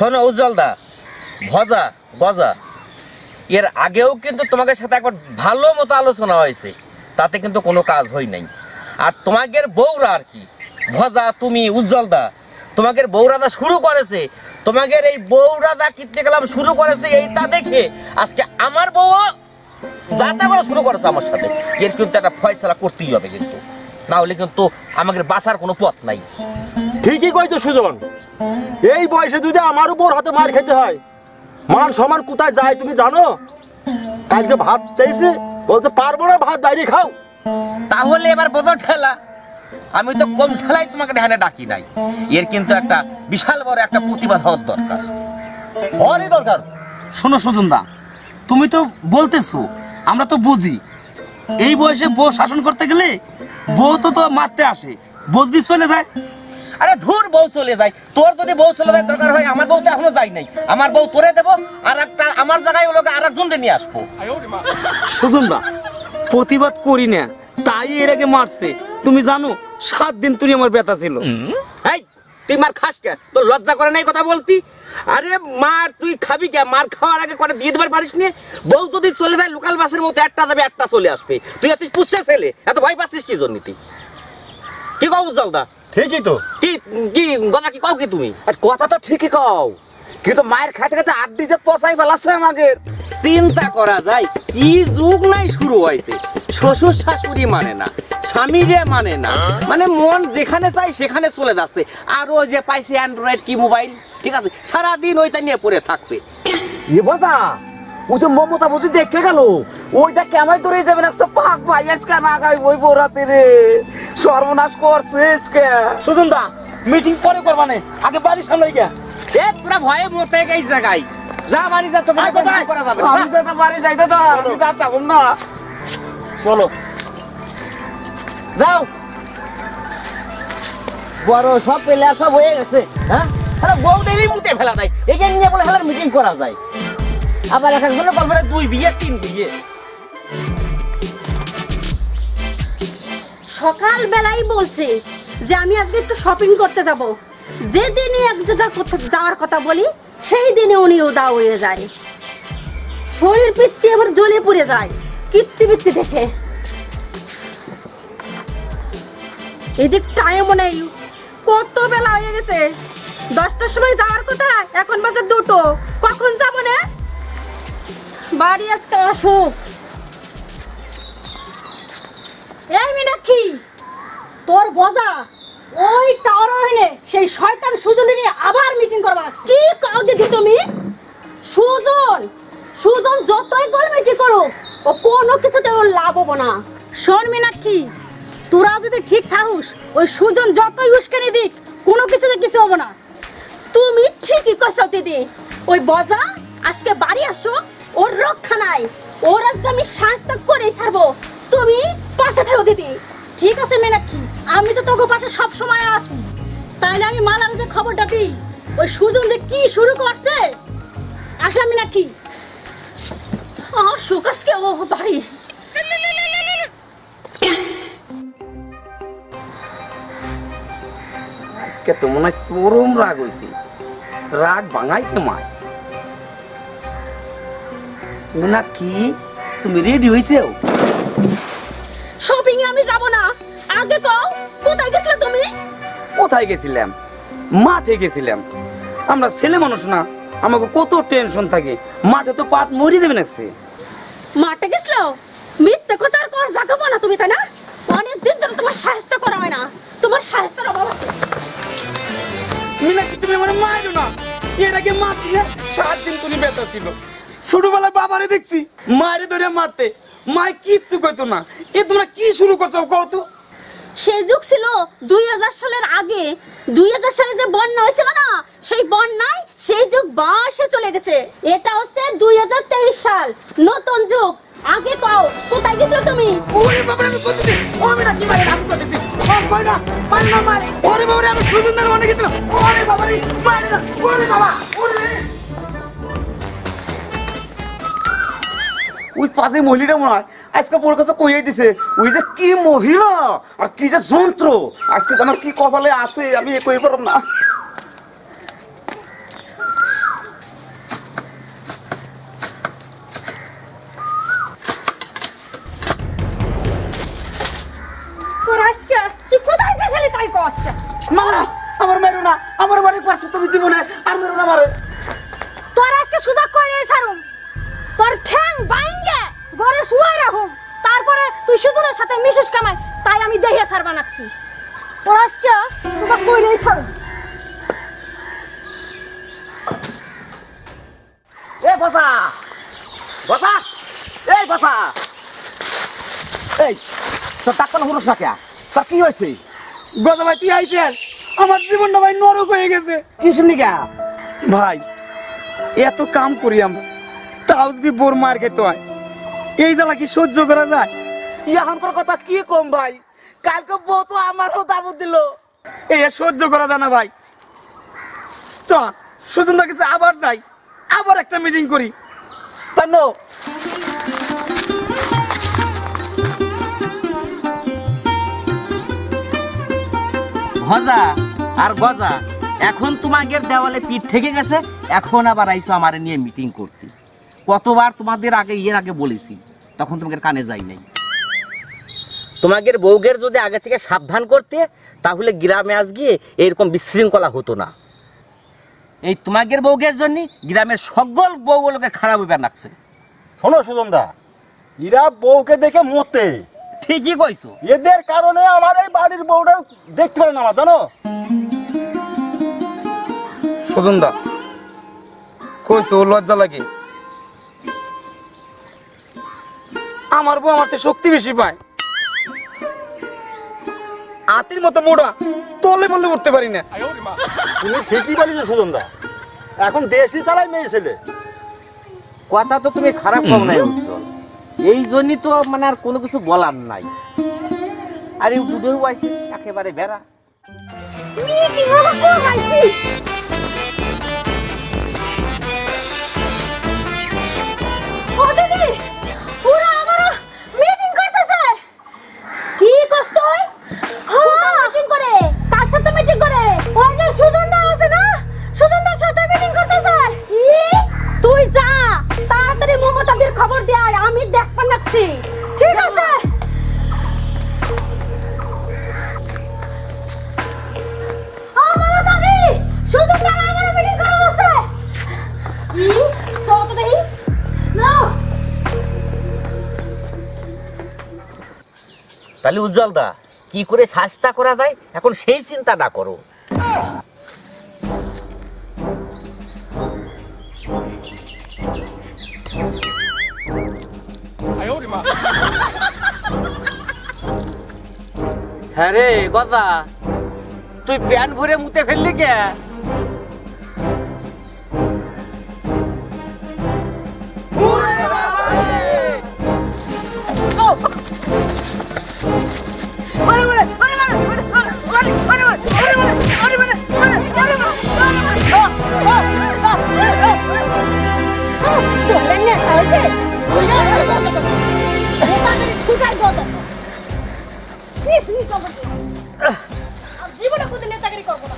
শোনো উজ্জ্বলদা, ভজা গজা, এর আগেও কিন্তু তোমাদের সাথে একবার ভালো মতো আলোচনা হয়েছে, তাতে কিন্তু কোনো কাজ হয় নাই। আর তোমাদের বউরা আর কি, ভজা তুমি উজ্জ্বলদা, তোমাদের বউরাদা শুরু করেছে, তোমাদের এই বউরাদা কিনতে গেলাম শুরু করেছে, এইটা দেখে আজকে আমার বউ যাতা করা শুরু করেছে আমার সাথে। এর কিন্তু একটা ফয়সালা করতেই হবে, কিন্তু না হলে কিন্তু আমাদের বাঁচার কোনো পথ নাই। ঠিকই কইছো সুজন, এই বয়সে যদি আমার উপর হাতে মার খেতে হয়, মান সমান কোথায় যায় তুমি জানো? কালকে ভাত চাইছে, বলছে পারবো না, ভাত বাইরে খাও। তাহলে এবার বোঝো ঠেলা, আমি তো কম ঠেলাই তোমাকে ধ্যানে ডাকি নাই। এর কিন্তু একটা বিশাল বড় একটা প্রতিবাদ হওয়ার দরকার, হওয়ারই দরকার। শোনো সুজনদা, তুমি তো বলতেছো, আমরা তো বুঝি এই বয়সে বউ শাসন করতে গেলে বউ তো মারতে আসে, বউ যদি চলে যায়। আরে ধুর, বউ চলে যায়, তোর যদি বউ চলে যায় দরকার হয়, আমার বউ তো এখনো যায় নাই, আমার বউ তোরে দেবো, আর একটা আমার জায়গায় ওলোকে আর একজনকে নিয়ে আসবো। সুজনদা, প্রতিবাদ করি না তাই এর আগে মারছে। তুমি জানো 7 দিন তুই আমার ব্যথা ছিল। এই তুই মার খাস কে? তোর লজ্জা করে নাই কথা বলতি? আরে মার তুই খাবি কে? মার খাওয়ার আগে করে দিয়ে দেবার পারিস নি? বউ যদি চলে যায় লোকাল বাসের মতো একটা যাবে একটা চলে আসবে, তুই এত পুষছে ছেলে, এত ভয় পাচ্ছিস কি জন্য? তুই কি কও উজ্জ্বলদা? ঠিকই তো। কি কি কথা কি কও কি তুমি? আর কথা তো ঠিকই কও, কিন্তু মায়ের খাইতে খাইতে আড্ডি যে পচাই ফেলাচ্ছে আমাকে। চিন্তা করা যায় কি যুগ নাই শুরু হয়েছে, শ্বশুর শাশুড়ি মানে না, স্বামীরে মানে না, মানে মন যেখানে চাই সেখানে চলে যাচ্ছে। আর ওই যে পাইছে অ্যান্ড্রয়েড কি মোবাইল, ঠিক আছে, সারাদিন ওইটা নিয়ে পড়ে থাকবে। এ বসা, ও যে মমতা বুঝি দেখে গেল, ওইটা কেমন ধরে যাবে না? পাক ভাই আজকে না গাই ওই বোরাতে রে, সর্বনাশ করছে। সুজনদা, মিটিং পরে করবা না, আগে বাড়ির সামনে গিয়া। এ তোরা ভয়ে মতে গেই জায়গায় যা, বাড়ি যা, তোকে করা যাবে না। আমি তো বাড়ি যাইতে তো আমি যাবো না। চলো যাও, বড় সব পেলে সব হয়ে গেছে। হ্যাঁ, আরে বউ দেরি মুতে ফেলা যায়, এই যে নিয়ে বলে ফেলার মিটিং করা যায়। আবার এক একজনের বলবে 2 বিয়ে 3 বিয়ে। সকাল বেলাই বলছে যে আমি আজকে একটু শপিং করতে যাব, যেদিনই এক জায়গা যাওয়ার কথা বলি সেই দিনে উনি উদা হয়ে যায়, শরীর পিত্তি আবার জ্বলে পড়ে যায় কীর্তি বৃত্তি দেখে। এদিক টাইমও নেই, কত বেলা হয়ে গেছে, 10টার সময় যাওয়ার কথা, এখন বাজে 2টো, কখন যাবো না? বাড়ি আজকে আসুক। এই মীনাক্ষী, তোর বজা ওই টাওয়ার হইলে সেই শয়তান সুজনকে নিয়ে আবার মিটিং করবা। কি কাও দিদি তুমি? সুজন যতই গোল মিটিং করুক, ও কোনো কিছুতে ওর লাভ হবো না। শোন মীনাক্ষী, তোরা যদি ঠিক থাকুস, ওই সুজন যতই উস্কানি দিক, কোনো কিছুতে কিছু হবো না। তুমি ঠিকই কইছো দিদি, ওই বজা আজকে বাড়ি আসো, ওর রক্ষা নাই, ওর আজকে আমি শাস্তি করেই ছাড়বো। তুমি পাশে থাকো দিদি। ঠিক আছে মীনাক্ষী, আমি তো তোকে পাশে সব সময় আছি। তাহলে আমি মালার যে খবরটা দিই, ওই সুজন যে কি শুরু করছে। আসা মীনাক্ষী, আর সুকাশকে ও বাড়ি। আজকে তো মনে হয় চরম রাগ হয়েছে, রাগ ভাঙাইতে মায়। মীনাক্ষী, তুমি রেডি হয়েছেও? শপিং এ আমি যাব না, আগে কও কোথায় গেছিলে তুমি? কোথায় গেছিলাম? মাঠে গেছিলাম। আমরা ছেলে মানুষ না, আমাকে কত টেনশন থাকে, মাঠে তো পাট মরি দেবে না। মাঠে গেছিল? মিথ্যে কথা আর কর জাগাবো না তুমি, তাই না? অনেক দিন ধরে তোমার সাহায্য করা হয় না, তোমার সাহায্যের অভাব আছে। মীনাক্ষী, তুমি আমার মায়ের না, এর আগে মারছি না, 7 দিন তুমি ব্যথা ছিল। ছোটবেলায় বাবারে দেখছি মায়ের ধরে মারতে, মায় কিচ্ছু কইতো না। এ তোমরা কি শুরু করছো কত? সেই যুগ ছিল 2000 সালের আগে। 2000 সালে যে বন্যা হয়েছিল না, সেই বন্যায় সেই যুগ বাসে চলে গেছে। এটা হচ্ছে 2023 সাল, নতুন যুগ। আগে কও কোথায় গেছো তুমি? ওরে বাবা, আমি কত দিন ও মীনাক্ষী মারে আমি কত দিন ও কই না মার না মার। ওরে বাবা, আমি সুজনদার মনে গেছিল। ওরে বাবা রে, মার না। ওরে বাবা, ওরে ওই পাশে মহিলাটা মনে হয় আজকে ওর কাছে কইয়াই দিছে, ওই যে কি মহিলা আর কি যে যন্ত্র, আজকে আমার কি কপালে আছে আমি কই পারব না। পারছো তুমি জীবনে আর মেরো না মারে তোর আজকে সুযোগ করে ছাড়ুম তোর ঠ্যাং বাইঙ্গে ঘরে শুয়ে রাখুম তারপরে তুই সুজনের সাথে মিশুস কামাই তাই আমি দেহিয়া ছাড়বা নাকছি তোর আজকে সুযোগ কইরেই ছাড়ুম এ বসা বসা এই বসা এই তোর টাকা হলো না কে তোর কি হয়েছে গজা ভাই তুই আইছিস আমার জীবনটা ভাই নরক হয়ে গেছে কি শুনি গা ভাই এত কাম করি আমরা তাও যদি বোর মার খেতে হয় এই জ্বালা কি সহ্য করা যায় এখনকার কথা কি কম ভাই কালকে বউ তো আমারও দাবত দিল এই সহ্য করা যায় না ভাই চ সুজনদার কাছে আবার যাই আবার একটা মিটিং করি কেন ভজা আর গজা এখন তোমাদের দেওয়ালে পিঠ থেকে গেছে এখন আবার আইসো আমারে নিয়ে মিটিং করতে কতবার তোমাদের আগে এর আগে বলেছি তখন তোমাদের কানে যাই নাই তোমাদের বউগের যদি আগে থেকে সাবধান করতে তাহলে গ্রামে আজ গিয়ে এরকম বিশৃঙ্খলা হতো না এই তোমাদের বউগের জন্য গ্রামের সকল বউগুলোকে খারাপ ব্যাপার লাগছে শোনো সুজনদা এরা বউকে দেখে মরতে ঠিকই কইছো এদের কারণে আমার এই বাড়ির বউটা দেখতে পারে না আমার জানো সুজনদা কই তো লজ্জা লাগে আমার বউ আমার চেয়ে শক্তি বেশি পায় আতির মতো মোড়া তলে বললে উঠতে পারি না তুমি ঠিকই বলেছো সুজনদা এখন দেশই চালায় মেয়ে ছেলে কথা তো তুমি খারাপ কম নাই উজ্জ্বল এই জন্যই তো মানে আর কোনো কিছু বলার নাই আর এই দুধেও আইছে একেবারে বেড়া মিটিং হলো কোরাইছি ও দিদি ওরা আমারও মিটিং করতেছে কি কষ্ট হয় হ্যাঁ মিটিং করে কার সাথে মিটিং করে ওই যে সুজনদা আছে না সুজনদার সাথে মিটিং করতেছে কি তুই যা তাড়াতাড়ি মমতাদের খবর দে আয় আমি দেখবা নাকছি ঠিক আছে সুজনদার আমার মিটিং করা আছে কি সত দেই না তাহলে উজ্জ্বল দা কি করে শাস্তা করা যায় এখন সেই চিন্তাটা করো হ্যাঁ রে গজা তুই প্যান ভরে মুতে ফেললি কে চলেন না তাইছে ছুটাই দাও জীবনে কোনদিন নেতাগিরি করবো না